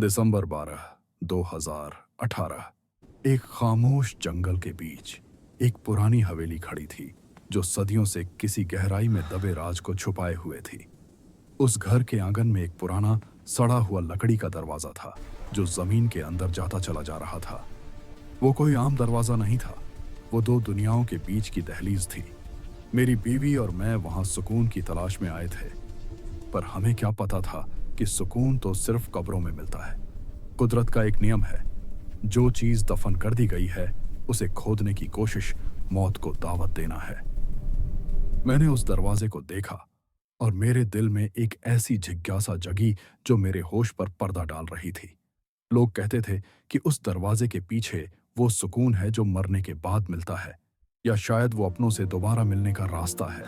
दिसंबर 12, 2018। एक खामोश जंगल के बीच एक पुरानी हवेली खड़ी थी जो सदियों से किसी गहराई में दबे राज को छुपाए हुए थी। उस घर के आंगन में एक पुराना सड़ा हुआ लकड़ी का दरवाजा था जो जमीन के अंदर जाता चला जा रहा था। वो कोई आम दरवाजा नहीं था, वो दो दुनियाओं के बीच की दहलीज थी। मेरी बीवी और मैं वहां सुकून की तलाश में आए थे, पर हमें क्या पता था कि सुकून तो सिर्फ कब्रों में मिलता है। कुदरत का एक नियम है, जो चीज दफन कर दी गई है उसे खोदने की कोशिश मौत को दावत देना है। मैंने उस दरवाजे को देखा और मेरे दिल में एक ऐसी जिज्ञासा जगी जो मेरे होश पर पर्दा डाल रही थी। लोग कहते थे कि उस दरवाजे के पीछे वो सुकून है जो मरने के बाद मिलता है, या शायद वो अपनों से दोबारा मिलने का रास्ता है।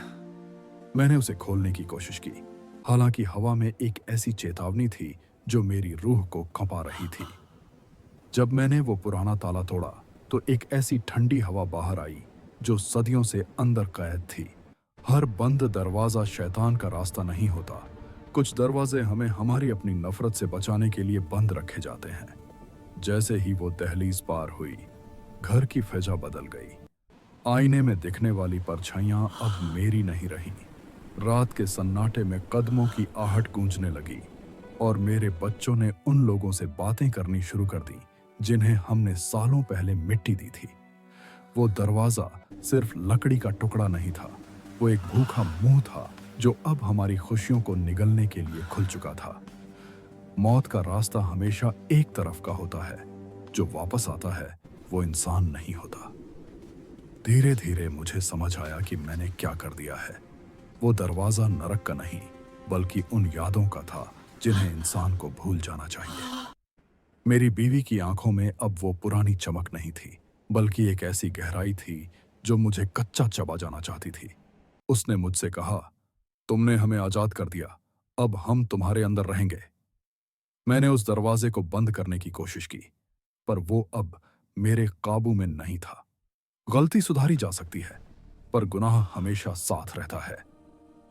मैंने उसे खोलने की कोशिश की, हालांकि हवा में एक ऐसी चेतावनी थी जो मेरी रूह को कंपा रही थी। जब मैंने वो पुराना ताला तोड़ा तो एक ऐसी ठंडी हवा बाहर आई जो सदियों से अंदर कैद थी। हर बंद दरवाजा शैतान का रास्ता नहीं होता। कुछ दरवाजे हमें हमारी अपनी नफरत से बचाने के लिए बंद रखे जाते हैं। जैसे ही वो दहलीज पार हुई, घर की फिजा बदल गई। आईने में दिखने वाली परछाइयां अब मेरी नहीं रहीं। रात के सन्नाटे में कदमों की आहट गूंजने लगी और मेरे बच्चों ने उन लोगों से बातें करनी शुरू कर दी जिन्हें हमने सालों पहले मिट्टी दी थी। वो दरवाजा सिर्फ लकड़ी का टुकड़ा नहीं था, वो एक भूखा मुंह था जो अब हमारी खुशियों को निगलने के लिए खुल चुका था। मौत का रास्ता हमेशा एक तरफ का होता है, जो वापस आता है वो इंसान नहीं होता। धीरे धीरे मुझे समझ आया कि मैंने क्या कर दिया है। वो दरवाजा नरक का नहीं, बल्कि उन यादों का था जिन्हें इंसान को भूल जाना चाहिए। मेरी बीवी की आंखों में अब वो पुरानी चमक नहीं थी, बल्कि एक ऐसी गहराई थी जो मुझे कच्चा चबा जाना चाहती थी। उसने मुझसे कहा, तुमने हमें आजाद कर दिया, अब हम तुम्हारे अंदर रहेंगे। मैंने उस दरवाजे को बंद करने की कोशिश की, पर वो अब मेरे काबू में नहीं था। गलती सुधारी जा सकती है, पर गुनाह हमेशा साथ रहता है।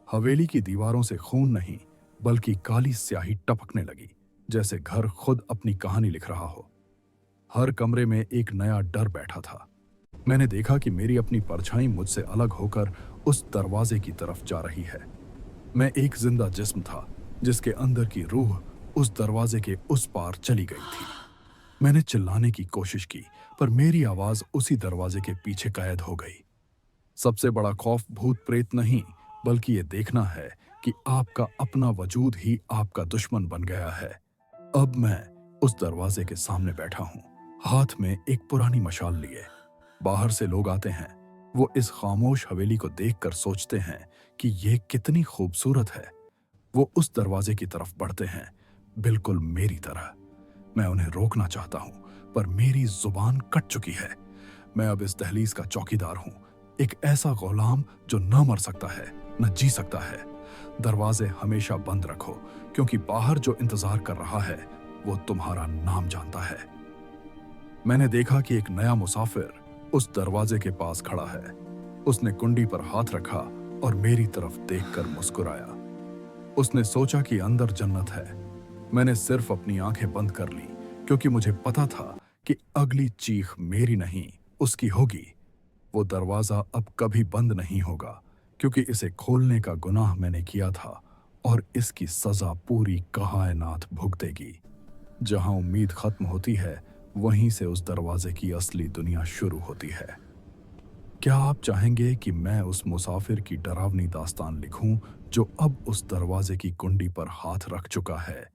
हवेली की दीवारों से खून नहीं, बल्कि काली स्याही टपकने लगी, जैसे घर खुद अपनी कहानी लिख रहा हो। हर कमरे में एक नया डर बैठा था। मैंने देखा कि मेरी अपनी परछाई मुझसे अलग होकर उस दरवाजे की तरफ जा रही है। मैं एक जिंदा जिस्म था जिसके अंदर की रूह उस दरवाजे के उस पार चली गई थी। मैंने चिल्लाने की कोशिश की, पर मेरी आवाज उसी दरवाजे के पीछे कैद हो गई। सबसे बड़ा खौफ भूत प्रेत नहीं, बल्कि ये देखना है कि आपका अपना वजूद ही आपका दुश्मन बन गया है। अब मैं उस दरवाजे के सामने बैठा हूं, हाथ में एक पुरानी मशाल लिए। बाहर से लोग आते हैं, वो इस खामोश हवेली को देखकर सोचते हैं कि ये कितनी खूबसूरत है। वो उस दरवाजे की तरफ बढ़ते हैं, बिल्कुल मेरी तरह। मैं उन्हें रोकना चाहता हूं, पर मेरी जुबान कट चुकी है। मैं अब इस दहलीज का चौकीदार हूं, एक ऐसा गुलाम जो न मर सकता है न जी सकता है। दरवाजे हमेशा बंद रखो, क्योंकि बाहर जो इंतजार कर रहा है वो तुम्हारा नाम जानता है। मैंने देखा कि एक नया मुसाफिर उस दरवाजे के पास खड़ा है। उसने कुंडी पर हाथ रखा और मेरी तरफ देखकर मुस्कुराया। उसने सोचा कि अंदर जन्नत है। मैंने सिर्फ अपनी आंखें बंद कर ली, क्योंकि मुझे पता था कि अगली चीख मेरी नहीं, उसकी होगी। वो दरवाजा अब कभी बंद नहीं होगा, क्योंकि इसे खोलने का गुनाह मैंने किया था और इसकी सजा पूरी कायनात भुगतेगी। जहां उम्मीद खत्म होती है, वहीं से उस दरवाजे की असली दुनिया शुरू होती है। क्या आप चाहेंगे कि मैं उस मुसाफिर की डरावनी दास्तान लिखूं जो अब उस दरवाजे की कुंडी पर हाथ रख चुका है,